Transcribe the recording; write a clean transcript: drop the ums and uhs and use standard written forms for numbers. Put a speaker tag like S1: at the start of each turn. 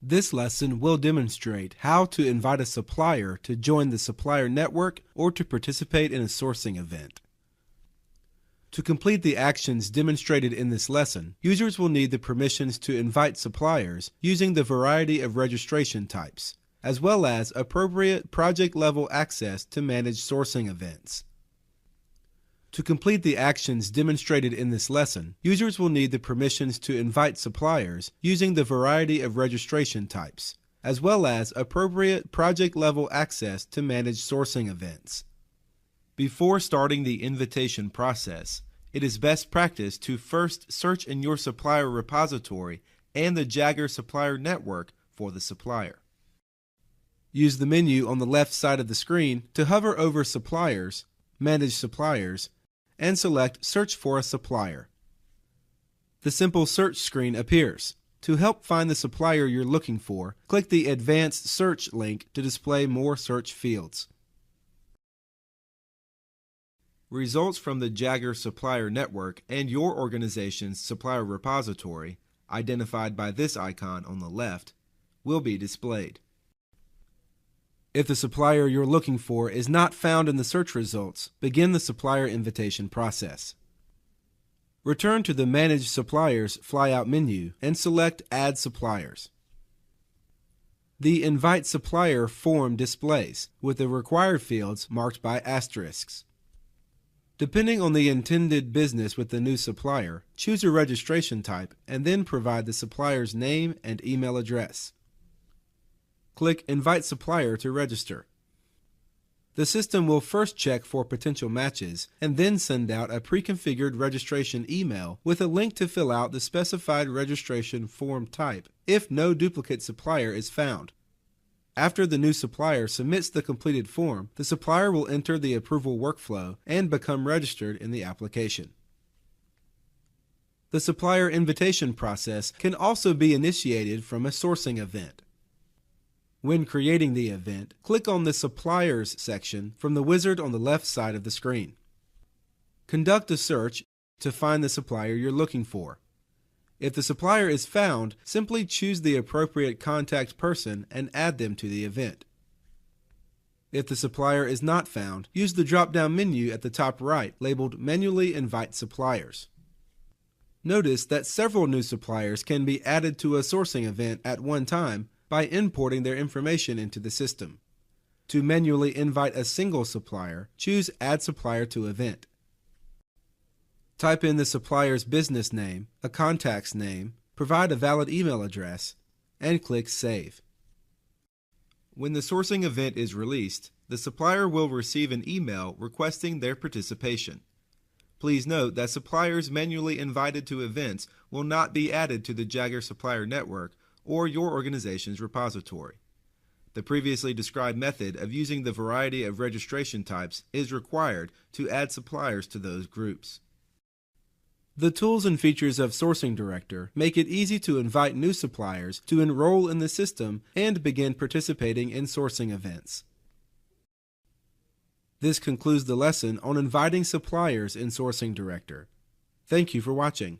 S1: This lesson will demonstrate how to invite a supplier to join the supplier network or to participate in a sourcing event. To complete the actions demonstrated in this lesson, users will need the permissions to invite suppliers using the variety of registration types, as well as appropriate project-level access to manage sourcing events. To complete the actions demonstrated in this lesson, users will need the permissions to invite suppliers using the variety of registration types, as well as appropriate project-level access to manage sourcing events. Before starting the invitation process, it is best practice to first search in your supplier repository and the Jagger supplier network for the supplier. Use the menu on the left side of the screen to hover over Suppliers, Manage Suppliers, and select Search for a Supplier. The simple search screen appears. To help find the supplier you're looking for, click the Advanced Search link to display more search fields. Results from the Jagger supplier network and your organization's supplier repository, identified by this icon on the left, will be displayed. If the supplier you're looking for is not found in the search results, begin the supplier invitation process. Return to the Manage Suppliers flyout menu and select Add Suppliers. The Invite Supplier form displays, with the required fields marked by asterisks. Depending on the intended business with the new supplier, choose a registration type and then provide the supplier's name and email address. Click Invite Supplier to register. The system will first check for potential matches and then send out a pre-configured registration email with a link to fill out the specified registration form type if no duplicate supplier is found. After the new supplier submits the completed form, the supplier will enter the approval workflow and become registered in the application. The supplier invitation process can also be initiated from a sourcing event. When creating the event, click on the Suppliers section from the wizard on the left side of the screen. Conduct a search to find the supplier you're looking for. If the supplier is found, simply choose the appropriate contact person and add them to the event. If the supplier is not found, use the drop-down menu at the top right labeled Manually Invite Suppliers. Notice that several new suppliers can be added to a sourcing event at one time by importing their information into the system. To manually invite a single supplier, choose Add Supplier to Event. Type in the supplier's business name, a contact's name, provide a valid email address, and click Save. When the sourcing event is released, the supplier will receive an email requesting their participation. Please note that suppliers manually invited to events will not be added to the Jagger supplier network or your organization's repository. The previously described method of using the variety of registration types is required to add suppliers to those groups. The tools and features of Sourcing Director make it easy to invite new suppliers to enroll in the system and begin participating in sourcing events. This concludes the lesson on inviting suppliers in Sourcing Director. Thank you for watching.